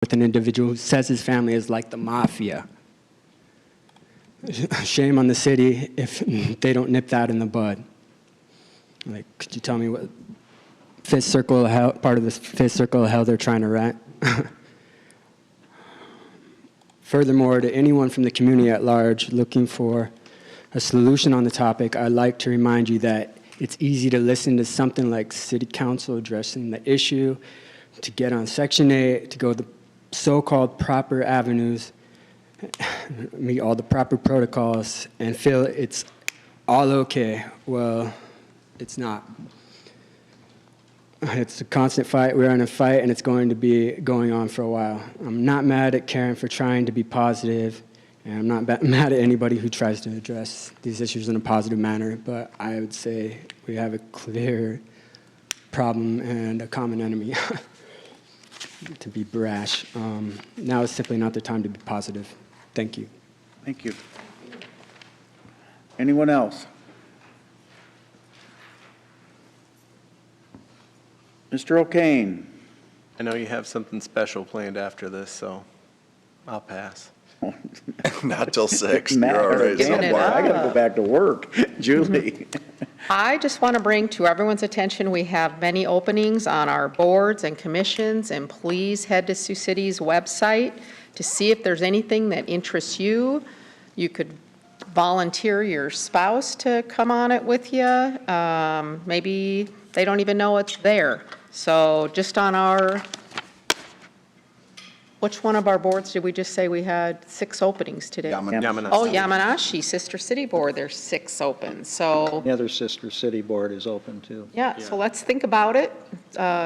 with an individual who says his family is like the mafia. Shame on the city if they don't nip that in the bud. Like, could you tell me what fifth circle of hell, part of this fifth circle of hell they're trying to rent? Furthermore, to anyone from the community at large looking for a solution on the topic, I'd like to remind you that it's easy to listen to something like City Council addressing the issue, to get on Section 8, to go the so-called proper avenues, meet all the proper protocols, and feel it's all okay. Well, it's not. It's a constant fight. We're in a fight, and it's going to be going on for a while. I'm not mad at Karen for trying to be positive, and I'm not mad at anybody who tries to address these issues in a positive manner, but I would say we have a clear problem and a common enemy. To be brash. Now is simply not the time to be positive. Thank you. Thank you. Anyone else? Mr. O'Kane. I know you have something special planned after this, so I'll pass. Not till 6. Matt, You're all right. Giving it I got to up. go back to work. Julie. I just want to bring to everyone's attention, we have many openings on our boards and commissions, and please head to Sioux City's website to see if there's anything that interests you. You could volunteer your spouse to come on it with you. Maybe they don't even know it's there. So just on our, which one of our boards did we just say we had 6 openings today? Yamanashi. Oh, Yamanashi, Sister City Board, there's 6 open. So, The other sister city board is open too. yeah, so let's think about it.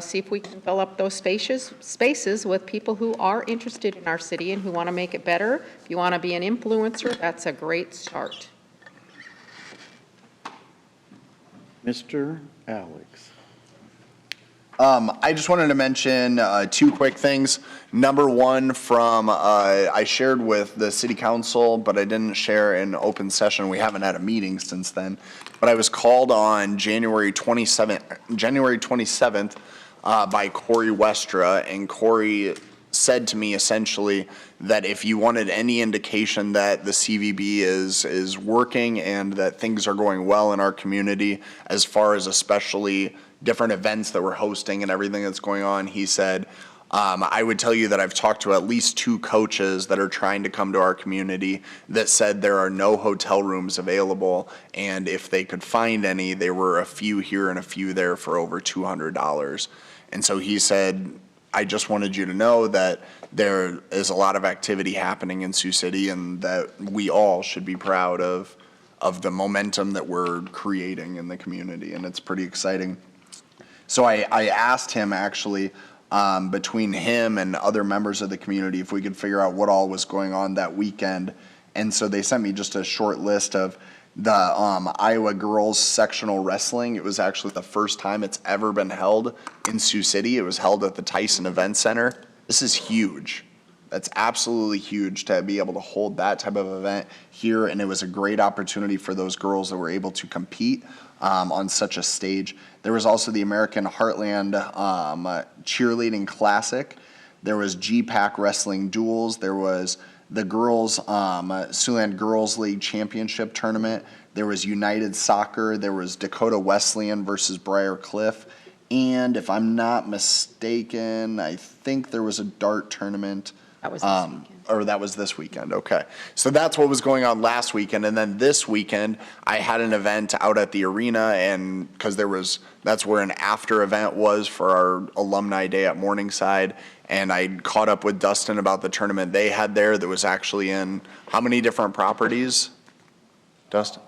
See if we can fill up those spaces with people who are interested in our city and who want to make it better. If you want to be an influencer, that's a great start. Mr. Alex. I just wanted to mention 2 quick things. Number one, I shared with the city council, but I didn't share in open session. We haven't had a meeting since then. But I was called on January 27th by Corey Westra, and Corey said to me essentially that if you wanted any indication that the CVB is working and that things are going well in our community, as far as especially different events that we're hosting and everything that's going on, he said, I would tell you that I've talked to at least 2 coaches that are trying to come to our community that said there are no hotel rooms available, and if they could find any, there were a few here and a few there for over $200. And so he said, I just wanted you to know that there is a lot of activity happening in Sioux City and that we all should be proud of the momentum that we're creating in the community, and it's pretty exciting. So I asked him actually, between him and other members of the community, if we could figure out what all was going on that weekend. And so they sent me just a short list of the Iowa girls sectional wrestling. It was actually the first time it's ever been held in Sioux City. It was held at the Tyson Event Center. This is huge. That's absolutely huge to be able to hold that type of event here, and it was a great opportunity for those girls that were able to compete on such a stage. There was also the American Heartland Cheerleading Classic. There was GPAC Wrestling Duels. There was the girls, Siouxland Girls League Championship Tournament. There was United Soccer. There was Dakota Wesleyan versus Briar Cliff. And if I'm not mistaken, I think there was a dart tournament. That was this weekend. Or that was this weekend, okay. So that's what was going on last weekend, and then this weekend, I had an event out at the arena, and because that's where an after event was for our alumni day at Morningside, and I caught up with Dustin about the tournament they had there that was actually in, how many different properties, Dustin?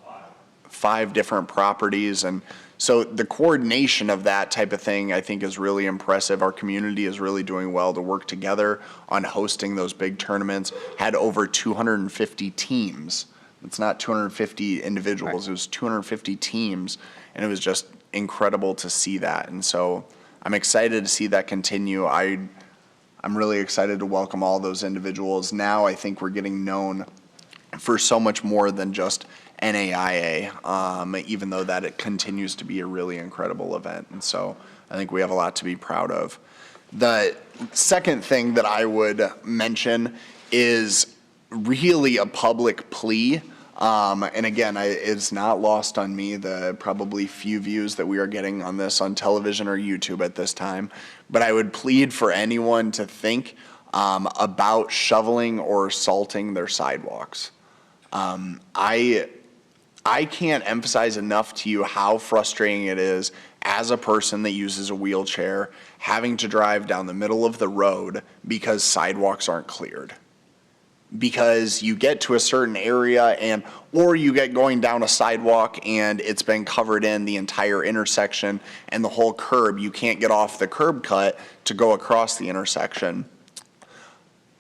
5 different properties, and so the coordination of that type of thing, I think, is really impressive. Our community is really doing well to work together on hosting those big tournaments. Had over 250 teams. It's not 250 individuals. It was 250 teams, and it was just incredible to see that. And so I'm excited to see that continue. I'm really excited to welcome all those individuals. Now I think we're getting known for so much more than just NAIA, even though that it continues to be a really incredible event. And so I think we have a lot to be proud of. The second thing that I would mention is really a public plea. And again, it's not lost on me, the probably few views that we are getting on this on television or YouTube at this time. But I would plead for anyone to think about shoveling or salting their sidewalks. I can't emphasize enough to you how frustrating it is as a person that uses a wheelchair having to drive down the middle of the road because sidewalks aren't cleared. Because you get to a certain area or you get going down a sidewalk and it's been covered in the entire intersection and the whole curb. You can't get off the curb cut to go across the intersection.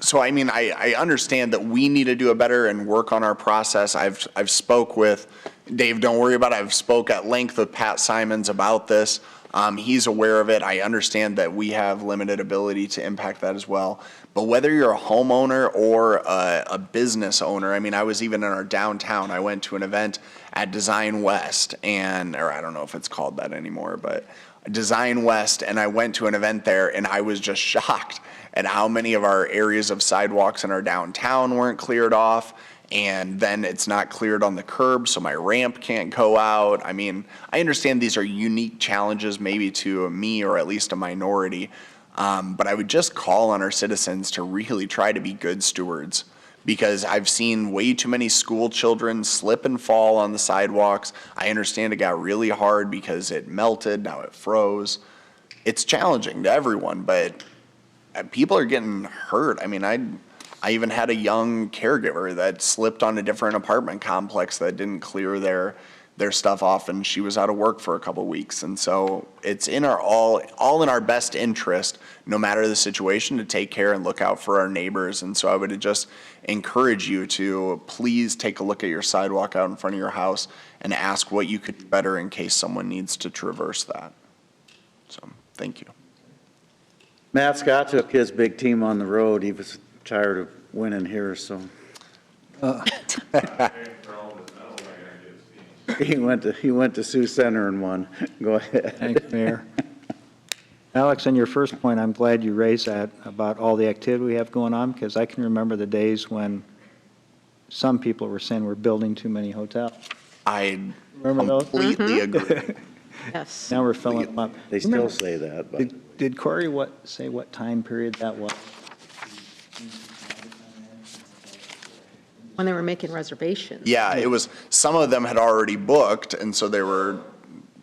So, I mean, I understand that we need to do a better and work on our process. I've spoke with, Dave, don't worry about it. I've spoke at length with Pat Simons about this. He's aware of it. I understand that we have limited ability to impact that as well. But whether you're a homeowner or a business owner, I mean, I was even in our downtown. I went to an event at Design West, or I don't know if it's called that anymore, but Design West, and I went to an event there, and I was just shocked at how many of our areas of sidewalks in our downtown weren't cleared off, and then it's not cleared on the curb, so my ramp can't go out. I mean, I understand these are unique challenges maybe to me or at least a minority, but I would just call on our citizens to really try to be good stewards, because I've seen way too many school children slip and fall on the sidewalks. I understand it got really hard because it melted, now it froze. It's challenging to everyone, but people are getting hurt. I mean, I even had a young caregiver that slipped on a different apartment complex that didn't clear their stuff off, and she was out of work for a couple weeks. And so it's in our all in our best interest, no matter the situation, to take care and look out for our neighbors. And so I would just encourage you to please take a look at your sidewalk out in front of your house and ask what you could do better in case someone needs to traverse that. So, thank you. Matt Scott took his big team on the road. He was tired of winning here, so. He went to Sioux Center and won. Go ahead. Thanks, Mayor. Alex, on your first point, I'm glad you raised that about all the activity we have going on, because I can remember the days when some people were saying we're building too many hotels. I Remember those? completely agree. Yes. Now we're filling them up. They still say that, but Did Corey say what time period that was? When they were making reservations. Yeah, it was, some of them had already booked, and so they were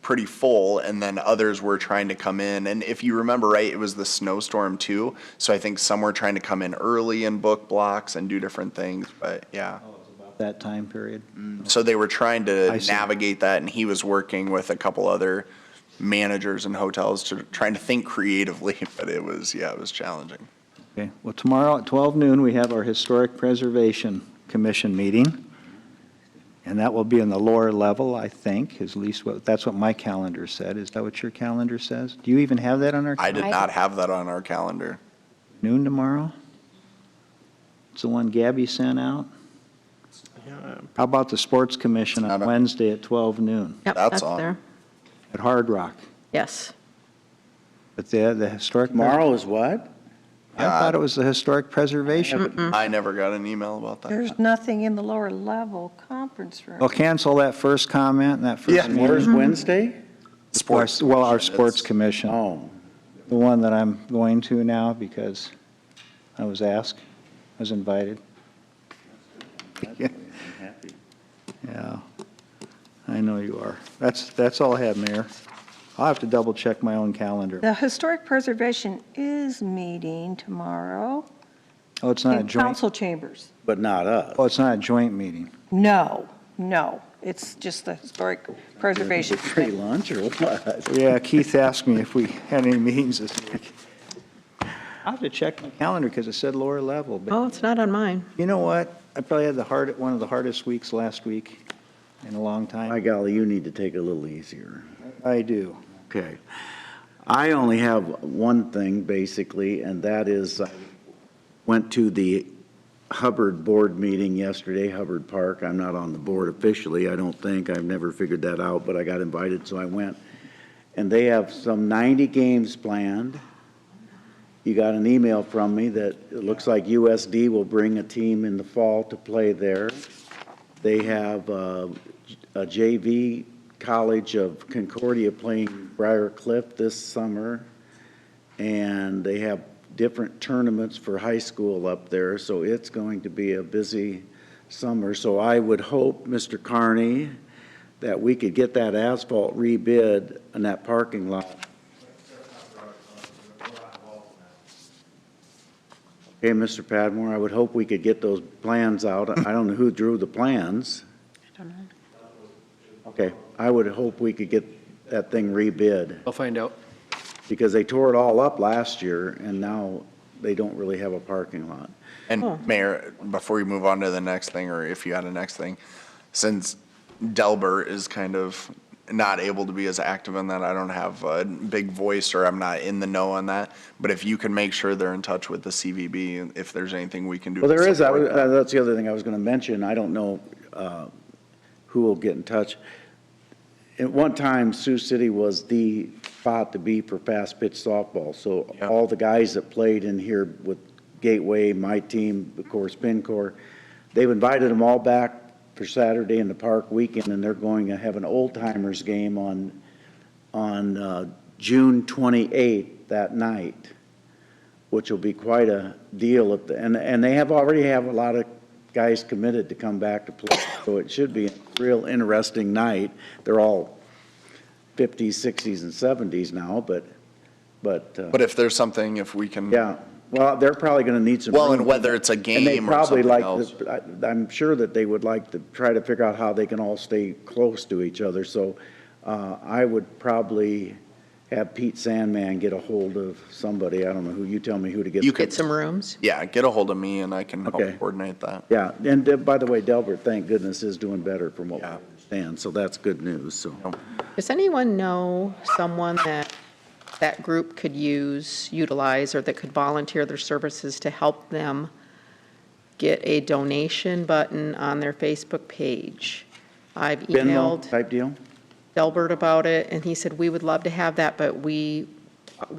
pretty full, and then others were trying to come in. And if you remember right, it was the snowstorm too, so I think some were trying to come in early and book blocks and do different things, but yeah. That time period? So they were trying to I see. navigate that, and he was working with a couple other managers and hotels to trying to think creatively, but it was challenging. Okay, well, tomorrow at 12 noon, we have our Historic Preservation Commission meeting, and that will be in the lower level, I think, at least that's what my calendar said. Is that what your calendar says? Do you even have that on our I calendar? did not have that on our calendar. Noon tomorrow? It's the one Gabby sent out? How about the Sports Commission on Not a- Wednesday at 12 noon Yep, That's that's on. there. at Hard Rock? Yes. But the Historic... tomorrow is what? I thought it was the Historic Preservation. I never got an email about that. There's nothing in the lower level conference room. Well, cancel that first comment and that first Yeah. meeting. Where's Wednesday? Sports Well, our commission, Sports it's- Commission, Oh, the one that I'm going to now because I was asked, I was invited. I'm happy. Yeah, I know you are. That's all I have, Mayor. I'll have to double check my own calendar. The Historic Preservation is meeting tomorrow Oh, it's not a in joint, council chambers. But not us. oh, it's not a joint meeting. No, it's just the Historic Preservation. Free lunch or what? Yeah, Keith asked me if we had any meetings this week. I'll have to check my calendar because it said lower level, but Oh, it's not on mine. you know what? I probably had one of the hardest weeks last week in a long time. My golly, you need to take it a little easier. I do. Okay. I only have one thing, basically, and that is I went to the Hubbard board meeting yesterday, Hubbard Park. I'm not on the board officially, I don't think. I've never figured that out, but I got invited, so I went. And they have some 90 games planned, you got an email from me that it looks like USD will bring a team in the fall to play there. They have a JV College of Concordia playing Briar Cliff this summer, and they have different tournaments for high school up there, so it's going to be a busy summer. So I would hope, Mr. Carney, that we could get that asphalt rebid in that parking lot. Okay, Mr. Padmore, I would hope we could get those plans out. I don't know who drew the plans. I don't know. Okay, I would hope we could get that thing rebid, I'll find out. because they tore it all up last year, and now they don't really have a parking lot. And Mayor, before you move on to the next thing, or if you had a next thing, since Delbert is kind of not able to be as active in that, I don't have a big voice, or I'm not in the know on that, but if you can make sure they're in touch with the CVB, and if there's anything we can do. Well, to there is, support that. that's the other thing I was gonna mention, I don't know who will get in touch. At one time, Sioux City was the spot to be for fast pitch softball, so Yeah. all the guys that played in here with Gateway, my team, of course, PinCore, they've invited them all back for Saturday in the park weekend, and they're going to have an old timers game on June 28th that night, which will be quite a deal. And they already have a lot of guys committed to come back to play, so it should be a real interesting night. They're all 50s, 60s, and 70s now, but if there's something, if we can. yeah. Well, they're probably going to need some. Well, room. and whether it's a And they game or probably something like else. I'm sure that they would like to try to figure out how they can all stay close to each other. So I would probably have Pete Sandman get a hold of somebody. I don't know who. You tell me who to get. You Get some rooms. Yeah, get a hold of me and I can help Okay. coordinate that. Yeah, and by the way, Delbert, thank goodness, is doing better from what we Yeah. understand. So that's good news. So Does anyone know someone that group could utilize, or that could volunteer their services to help them get a donation button on their Facebook page? I've Venmo emailed type deal. Delbert about it, and he said, we would love to have that, but we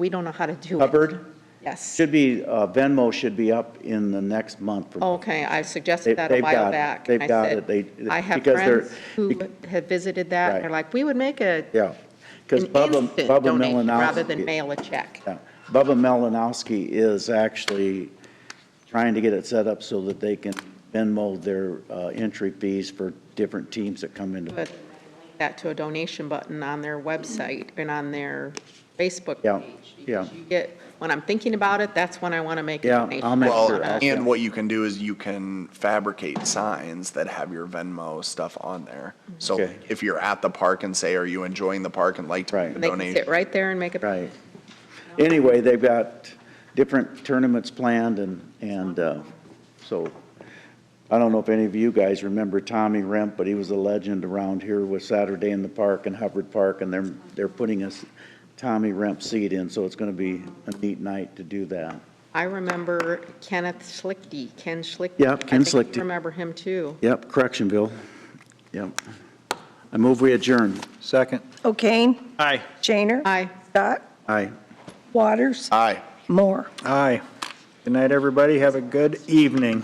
don't know how to do it. Hubbard Yes. should be Venmo should be up in the next month. Okay, I suggested that a They've while got it. back. They've I got said, it. They- I have because they're- friends who have visited that, and Right. they're like, we would make an Yeah, because instant Bubba donation rather than Melanowski. mail a check. Yeah, Bubba Melanowski is actually trying to get it set up so that they can Venmo their entry fees for different teams that come into. But that to a donation button on their website and on their Facebook Yeah, page. yeah. Because you get, when I'm thinking about it, that's when I want to make a Yeah, donation. I'll make Well, sure. and what you can do is you can fabricate signs that have your Venmo stuff on there. So Okay. if you're at the park and say, are you enjoying the park and like to Right. make a And they can donation? sit right there and make a. Right. Anyway, they've got different tournaments planned and so I don't know if any of you guys remember Tommy Remp, but he was a legend around here with Saturday in the Park and Hubbard Park, and they're putting a Tommy Remp seat in, so it's going to be a neat night to do that. I remember Ken Schlichty. Yep, Ken I think Schlichty. you remember him too. Yep, Correctionville. Yep. I move we adjourn. Second. O'Kane. Aye. Shaner. Aye. Scott. Aye. Waters. Aye. Moore. Aye. Good night, everybody. Have a good evening.